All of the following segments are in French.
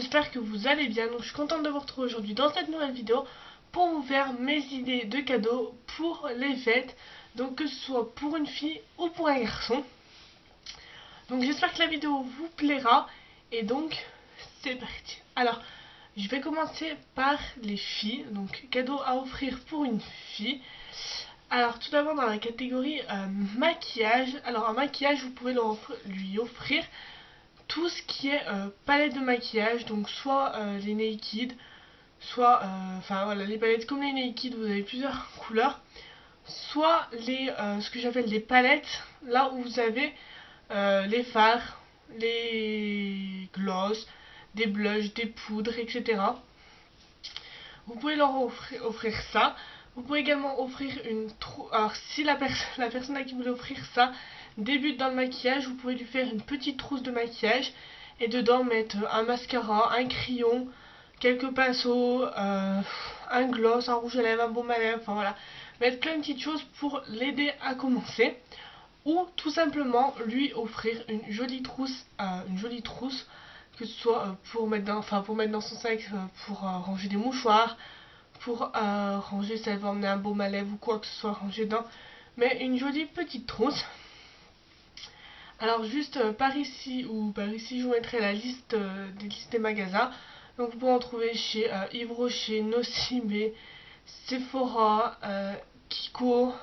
j'espère que vous allez bien. Donc je suis contente de vous retrouver aujourd'hui dans cette nouvelle vidéo pour vous faire mes idées de cadeaux pour les fêtes. Donc que ce soit pour une fille ou pour un garçon. Donc j'espère que la vidéo vous plaira. Et donc c'est parti. Alors je vais commencer par les filles. Donc cadeau à offrir pour une fille. Alors tout d'abord dans la catégorie maquillage. Alors un maquillage vous pouvez lui offrir tout ce qui est palette de maquillage, donc soit les Naked, soit enfin voilà, les palettes comme les Naked, vous avez plusieurs couleurs, soit les ce que j'appelle les palettes, là où vous avez les fards, les gloss, des blushs, des poudres, etc. Vous pouvez leur offrir ça. Vous pouvez également offrir une trousse. Alors si la personne à qui vous voulez offrir ça débute dans le maquillage, vous pouvez lui faire une petite trousse de maquillage et dedans mettre un mascara, un crayon, quelques pinceaux, un gloss, un rouge à lèvres, un baume à lèvres, enfin voilà. Mettre plein de petites choses pour l'aider à commencer. Ou tout simplement lui offrir une jolie trousse, que ce soit pour mettre dans son sac, pour ranger des mouchoirs, pour ranger, ça va emmener un baume à lèvres ou quoi que ce soit rangé dedans, mais une jolie petite trousse. Alors juste par ici je vous mettrai la liste des listes des magasins. Donc vous pouvez en trouver chez Yves Rocher, Nocibé, Sephora, Kiko,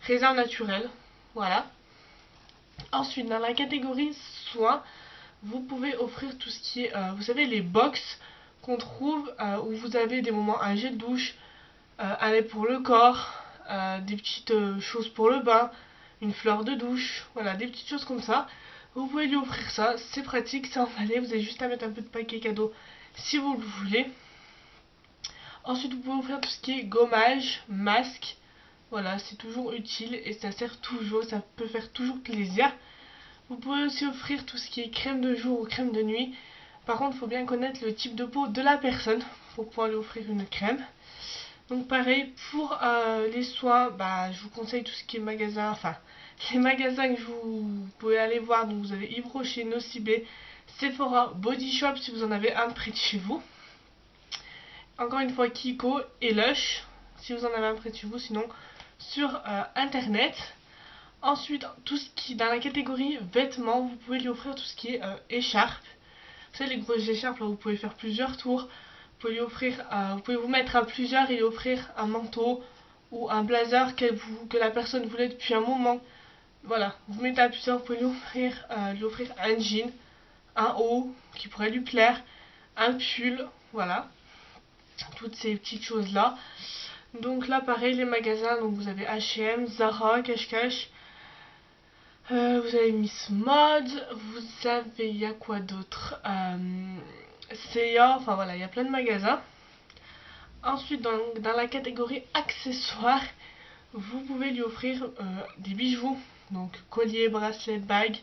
Réserve Naturelle, voilà. Ensuite dans la catégorie soins, vous pouvez offrir tout ce qui est, vous savez, les box qu'on trouve où vous avez des moments un gel douche, un lait pour le corps, des petites choses pour le bain, une fleur de douche, voilà, des petites choses comme ça. Vous pouvez lui offrir ça, c'est pratique, c'est emballé, vous avez juste à mettre un peu de paquet cadeau si vous le voulez. Ensuite vous pouvez offrir tout ce qui est gommage, masque, voilà, c'est toujours utile et ça sert toujours, ça peut faire toujours plaisir. Vous pouvez aussi offrir tout ce qui est crème de jour ou crème de nuit. Par contre, il faut bien connaître le type de peau de la personne pour pouvoir lui offrir une crème. Donc pareil, pour les soins, je vous conseille tout ce qui est magasin, enfin, les magasins que vous pouvez aller voir. Donc vous avez Yves Rocher, Nocibé, Sephora, Body Shop si vous en avez un près de chez vous. Encore une fois, Kiko et Lush si vous en avez un près de chez vous, sinon sur internet. Ensuite, tout ce qui dans la catégorie vêtements, vous pouvez lui offrir tout ce qui est écharpe. Vous savez, les grosses écharpes, là, vous pouvez faire plusieurs tours. Vous pouvez lui offrir, vous pouvez vous mettre à plusieurs et lui offrir un manteau ou un blazer que la personne voulait depuis un moment. Voilà, vous mettez à plusieurs, vous pouvez lui offrir un jean, un haut qui pourrait lui plaire, un pull, voilà. Toutes ces petites choses-là. Donc là, pareil, les magasins, donc vous avez H&M, Zara, Cache-Cache. Vous avez Miss Mode, vous avez, il y a quoi d'autre, CA, enfin voilà, il y a plein de magasins. Ensuite, dans la catégorie accessoires, vous pouvez lui offrir des bijoux, donc collier, bracelet, bague,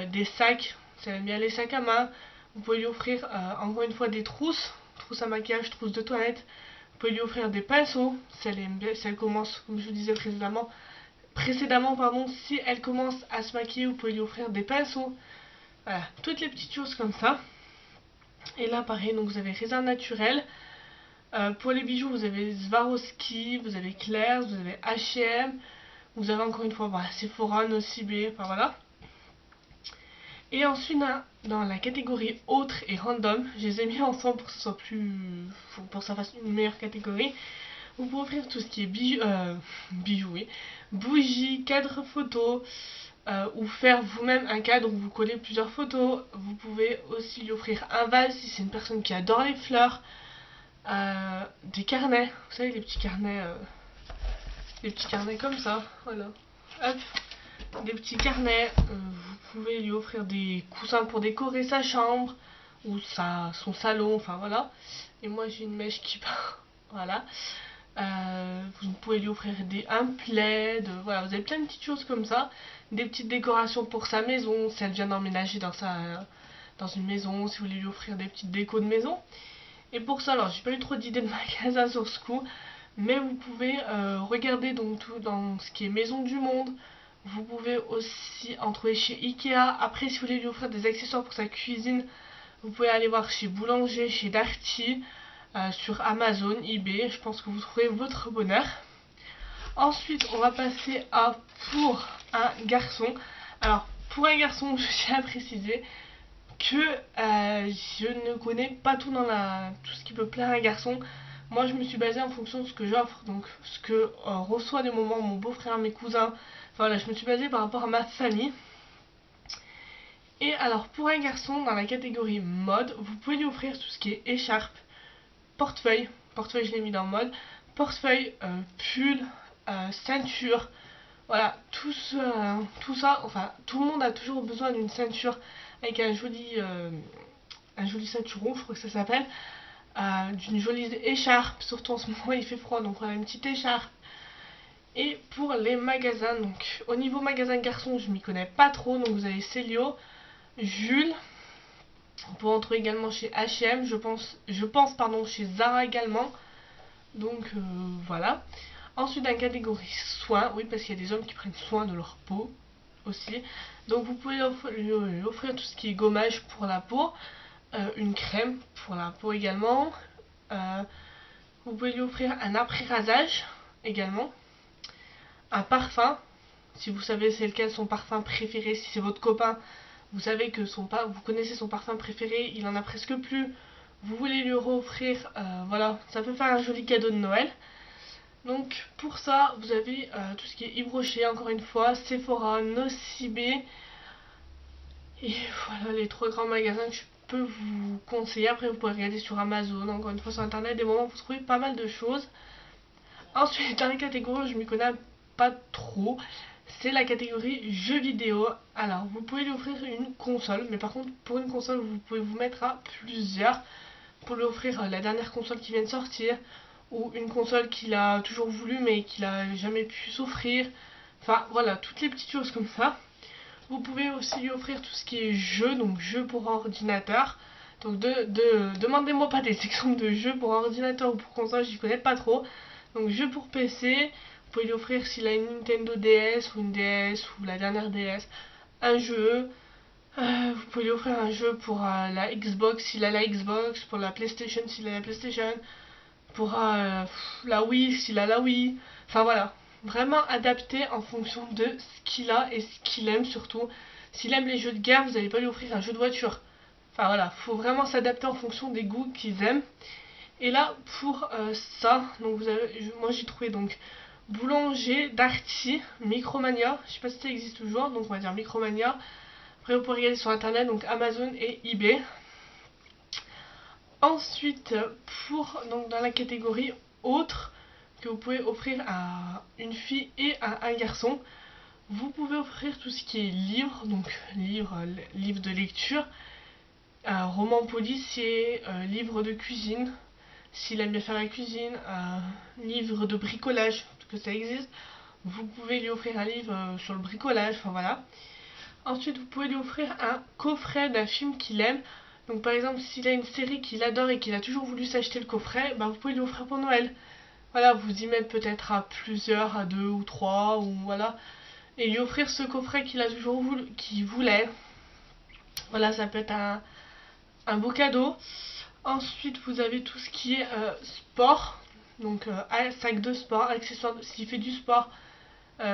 des sacs, ça aime bien les sacs à main. Vous pouvez lui offrir encore une fois des trousses à maquillage, trousses de toilette. Vous pouvez lui offrir des pinceaux, si elle commence, comme je vous disais précédemment, si elle commence à se maquiller, vous pouvez lui offrir des pinceaux. Voilà, toutes les petites choses comme ça. Et là, pareil, donc vous avez Réserve Naturelle. Pour les bijoux, vous avez Swarovski, vous avez Claire's, vous avez H&M. Vous avez encore une fois Sephora, Nocibé, enfin voilà. Et ensuite, dans la catégorie autres et random, je les ai mis ensemble pour que ce soit pour que ça fasse une meilleure catégorie. Vous pouvez offrir tout ce qui est bijoux, oui, bougies, cadres photos, ou faire vous-même un cadre où vous collez plusieurs photos. Vous pouvez aussi lui offrir un vase si c'est une personne qui adore les fleurs, des carnets, vous savez les petits carnets comme ça, voilà, hop, des petits carnets. Vous pouvez lui offrir des coussins pour décorer sa chambre ou son salon, enfin voilà. Et moi j'ai une mèche qui part, voilà. Vous pouvez lui offrir un plaid, voilà, vous avez plein de petites choses comme ça, des petites décorations pour sa maison, si elle vient d'emménager dans une maison, si vous voulez lui offrir des petites décos de maison. Et pour ça, alors j'ai pas eu trop d'idées de magasins sur ce coup, mais vous pouvez regarder donc tout dans ce qui est Maison du Monde. Vous pouvez aussi en trouver chez Ikea. Après, si vous voulez lui offrir des accessoires pour sa cuisine, Vous pouvez aller voir chez Boulanger, chez Darty, sur Amazon, eBay. Je pense que vous trouverez votre bonheur. Ensuite, on va passer à pour un garçon. Alors, pour un garçon, je tiens à préciser que je ne connais pas tout tout ce qui peut plaire à un garçon. Moi, je me suis basée en fonction de ce que j'offre, donc ce que reçoit des moments mon beau-frère, mes cousins. Voilà, je me suis basée par rapport à ma famille. Et alors, pour un garçon, dans la catégorie mode, vous pouvez lui offrir tout ce qui est écharpe, portefeuille. Portefeuille, je l'ai mis dans mode. Portefeuille, pull, ceinture. Voilà, tout ça, enfin, tout le monde a toujours besoin d'une ceinture avec un joli ceinturon, je crois que ça s'appelle. D'une jolie écharpe, surtout en ce moment il fait froid, donc voilà, une petite écharpe. Et pour les magasins, donc au niveau magasin garçon, je m'y connais pas trop, donc vous avez Célio, Jules, on peut en trouver également chez H&M, je pense pardon, chez Zara également. Donc voilà. Ensuite, dans la catégorie soins, oui, parce qu'il y a des hommes qui prennent soin de leur peau aussi. Donc vous pouvez lui offrir tout ce qui est gommage pour la peau, une crème pour la peau également. Vous pouvez lui offrir un après-rasage également, un parfum, si vous savez c'est lequel son parfum préféré, si c'est votre copain, vous savez que vous connaissez son parfum préféré, il en a presque plus, vous voulez lui offrir, voilà, ça peut faire un joli cadeau de Noël. Donc pour ça, vous avez tout ce qui est Yves Rocher, encore une fois, Sephora, Nocibé, et voilà les 3 grands magasins que je peux vous conseiller. Après vous pouvez regarder sur Amazon, encore une fois sur internet, des moments où vous trouvez pas mal de choses. Ensuite, dans la catégorie, je m'y connais pas trop, c'est la catégorie jeux vidéo. Alors vous pouvez lui offrir une console, mais par contre pour une console vous pouvez vous mettre à plusieurs. Pour lui offrir la dernière console qui vient de sortir, ou une console qu'il a toujours voulu mais qu'il a jamais pu s'offrir. Enfin voilà, toutes les petites choses comme ça. Vous pouvez aussi lui offrir tout ce qui est jeux, donc jeux pour ordinateur. Donc demandez-moi pas des exemples de jeux pour ordinateur ou pour console, j'y connais pas trop. Donc jeux pour PC, vous pouvez lui offrir s'il a une Nintendo DS ou une DS ou la dernière DS, un jeu. Vous pouvez lui offrir un jeu pour la Xbox s'il a la Xbox, pour la PlayStation s'il a la PlayStation, pour la Wii s'il a la Wii. Enfin voilà, vraiment adapté en fonction de ce qu'il a et ce qu'il aime surtout. S'il aime les jeux de guerre, vous n'allez pas lui offrir un jeu de voiture. Enfin voilà, faut vraiment s'adapter en fonction des goûts qu'ils aiment. Et là, pour ça, donc moi j'ai trouvé donc Boulanger, Darty, Micromania. Je sais pas si ça existe toujours, donc on va dire Micromania. Après vous pouvez regarder sur internet, donc Amazon et eBay. Ensuite, donc dans la catégorie autre, que vous pouvez offrir à une fille et à un garçon, vous pouvez offrir tout ce qui est livre, donc livre de lecture, roman policier, livre de cuisine, s'il aime bien faire la cuisine, livre de bricolage, parce que ça existe, vous pouvez lui offrir un livre sur le bricolage, enfin voilà. Ensuite, vous pouvez lui offrir un coffret d'un film qu'il aime. Donc par exemple, s'il a une série qu'il adore et qu'il a toujours voulu s'acheter le coffret, vous pouvez lui offrir pour Noël. Voilà, vous y mettre peut-être à plusieurs, à 2 ou 3, ou voilà. Et lui offrir ce coffret qu'il a toujours voulu, qu'il voulait. Voilà, ça peut être un beau cadeau. Ensuite, vous avez tout ce qui est sport. Donc sac de sport, accessoires, s'il fait du sport.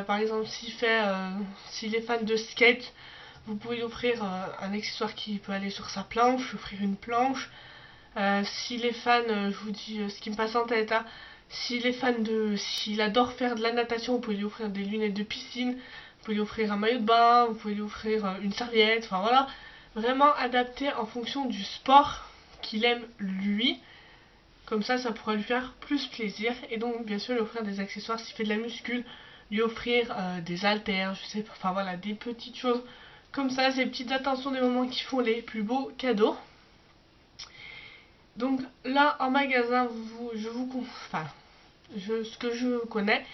Par exemple, s'il est fan de skate, vous pouvez lui offrir un accessoire qui peut aller sur sa planche, offrir une planche. S'il est fan, je vous dis ce qui me passe en tête, hein. S'il adore faire de la natation, vous pouvez lui offrir des lunettes de piscine, vous pouvez lui offrir un maillot de bain, vous pouvez lui offrir une serviette, enfin voilà. Vraiment adapté en fonction du sport qu'il aime lui. Comme ça pourra lui faire plus plaisir. Et donc bien sûr lui offrir des accessoires s'il fait de la muscule, lui offrir des haltères, je sais pas, enfin voilà, des petites choses comme ça, ces petites attentions des moments qui font les plus beaux cadeaux. Donc là en magasin, ce que je connais,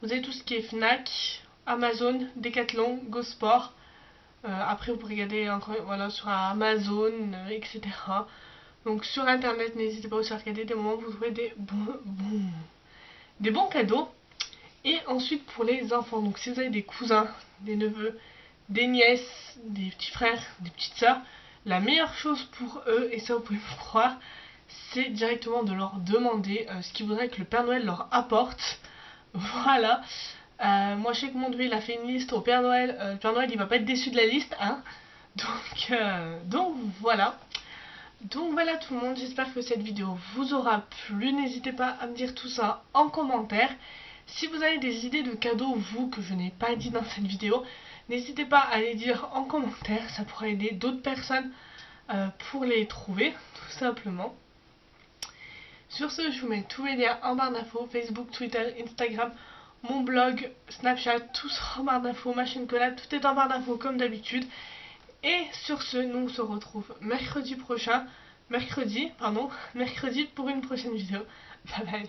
vous avez tout ce qui est Fnac, Amazon, Decathlon, GoSport. Après vous pouvez regarder encore voilà, sur Amazon, etc. Donc sur internet, n'hésitez pas aussi à regarder des moments où vous trouvez des bons cadeaux. Et ensuite pour les enfants, donc si vous avez des cousins, des neveux, des nièces, des petits frères, des petites sœurs, la meilleure chose pour eux, et ça vous pouvez me croire, c'est directement de leur demander ce qu'ils voudraient que le Père Noël leur apporte. Voilà. Moi je sais que mon neveu il a fait une liste au Père Noël. Le Père Noël il va pas être déçu de la liste, hein. Donc voilà. Donc voilà tout le monde, j'espère que cette vidéo vous aura plu. N'hésitez pas à me dire tout ça en commentaire. Si vous avez des idées de cadeaux, vous, que je n'ai pas dit dans cette vidéo, n'hésitez pas à les dire en commentaire. Ça pourrait aider d'autres personnes pour les trouver, tout simplement. Sur ce, je vous mets tous les liens en barre d'infos, Facebook, Twitter, Instagram, mon blog, Snapchat, tout sera en barre d'infos, ma chaîne collab, tout est en barre d'infos comme d'habitude. Et sur ce, nous on se retrouve mercredi pour une prochaine vidéo. Bye bye.